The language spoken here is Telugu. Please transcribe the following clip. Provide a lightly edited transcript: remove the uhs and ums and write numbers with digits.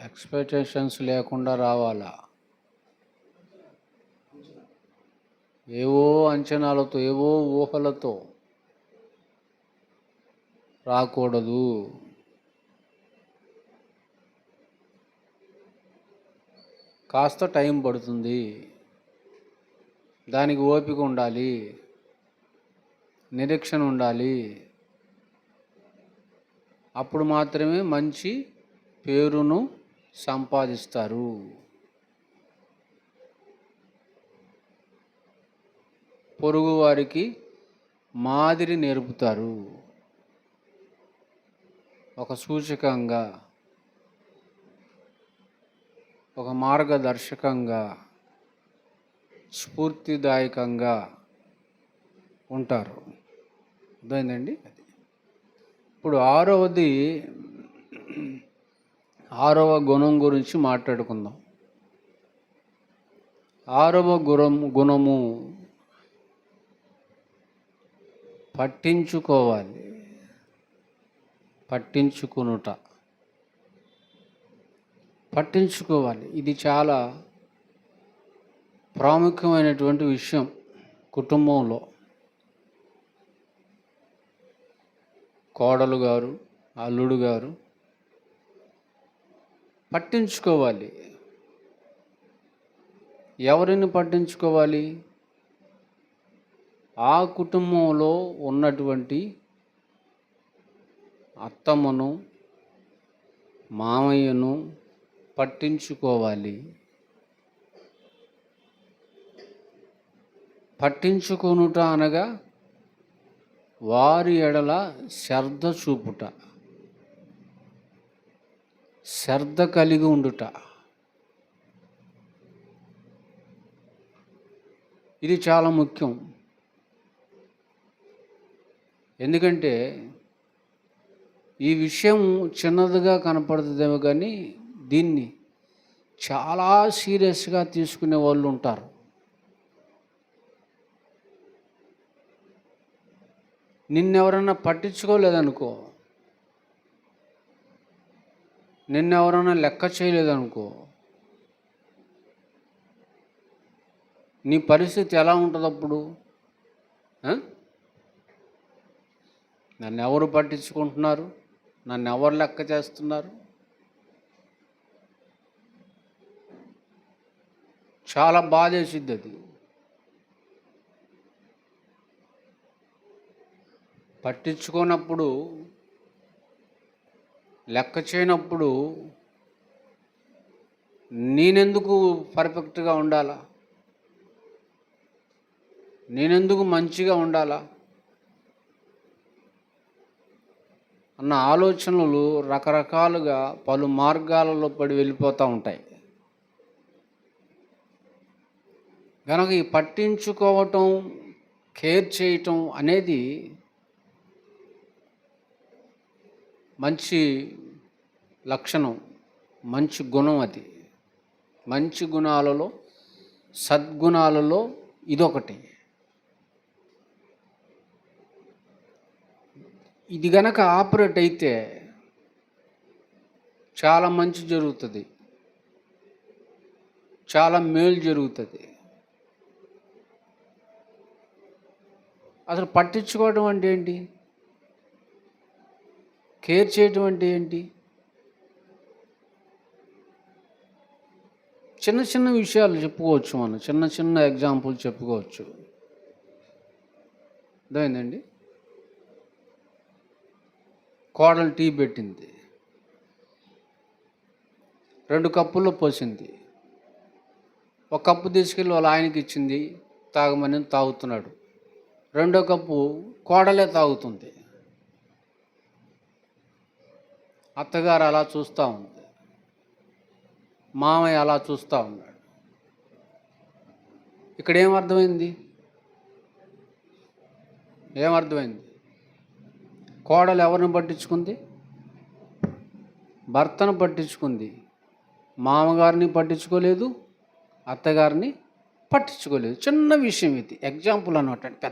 ఎక్స్పెక్టేషన్స్ లేకుండా రావాలా? ఏవో అంచనాలతో, ఏవో ఊహలతో రాకూడదు. కాస్త టైం పడుతుంది, దానికి ఓపిక ఉండాలి, నిరీక్షణ ఉండాలి. అప్పుడు మాత్రమే మంచి పేరును సంపాదిస్తారు. పొరుగు వారికి మాదిరి నేర్పుతారు. ఒక సూచకంగా, ఒక మార్గదర్శకంగా, స్ఫూర్తిదాయకంగా ఉంటారు. అర్థమైందండి? ఇప్పుడు ఆరవ గుణం గురించి మాట్లాడుకుందాం. ఆరవ గుణము పట్టించుకోవాలి, పట్టించుకోవాలి. ఇది చాలా ప్రాముఖ్యమైనటువంటి విషయం కుటుంబంలో. కోడలు గారు, అల్లుడు గారు పట్టించుకోవాలి. ఎవరిని పట్టించుకోవాలి? ఆ కుటుంబంలో ఉన్నటువంటి అత్తమ్మను, మామయ్యను పట్టించుకోవాలి. పట్టించుకొనుట అనగా వారి ఎడల శ్రద్ధ చూపుట, శ్రద్ధ కలిగి ఉండుట. ఇది చాలా ముఖ్యం. ఎందుకంటే ఈ విషయం చిన్నదిగా కనపడుతుందేమో కానీ దీన్ని చాలా సీరియస్గా తీసుకునే వాళ్ళు ఉంటారు. నిన్నెవరన్నా పట్టించుకోలేదనుకో, నిన్నెవరన్నా లెక్క చేయలేదనుకో, నీ పరిస్థితి ఎలా ఉంటుంది అప్పుడు? నన్ను ఎవరు పట్టించుకుంటున్నారు? నన్ను ఎవరు లెక్క చేస్తున్నారు? చాలా బాధేసిద్ది అది. పట్టించుకోనప్పుడు, లెక్క చేయనప్పుడు నేనెందుకు పర్ఫెక్ట్గా ఉండాలా? నేనెందుకు మంచిగా ఉండాలా అన్న ఆలోచనలు రకరకాలుగా పలు మార్గాలలో పడి వెళ్ళిపోతూ ఉంటాయి. కనుక ఈ పట్టించుకోవటం, కేర్ చేయటం అనేది మంచి లక్షణం, మంచి గుణం. అది మంచి గుణాలలో, సద్గుణాలలో ఇదొకటి. ఇది గనక ఆపరేట్ అయితే చాలా మంచి జరుగుతుంది, చాలా మేలు జరుగుతుంది. అసలు పట్టించుకోవడం అంటే ఏంటి? కేర్ చేయటం అంటే ఏంటి? చిన్న చిన్న విషయాలు చెప్పుకోవచ్చు, మనం చిన్న చిన్న ఎగ్జాంపుల్ చెప్పుకోవచ్చు. అర్థమైందండి? కోడలు టీ పెట్టింది, 2 కప్పుల్లో పోసింది. ఒక కప్పు తీసుకెళ్ళి వాళ్ళ ఆయనకి ఇచ్చింది, తాగమని తాగుతున్నాడు. 2వ కప్పు కోడలే తాగుతుంది. అత్తగారు అలా చూస్తూ ఉంది, మామయ్య అలా చూస్తూ ఉన్నాడు. ఇక్కడ ఏమర్థమైంది? కోడలు ఎవరిని పట్టించుకుంది? భర్తను పట్టించుకుంది. మామగారిని పట్టించుకోలేదు, అత్తగారిని పట్టించుకోలేదు. చిన్న విషయం ఇది, ఎగ్జాంపుల్ అన్నమాట.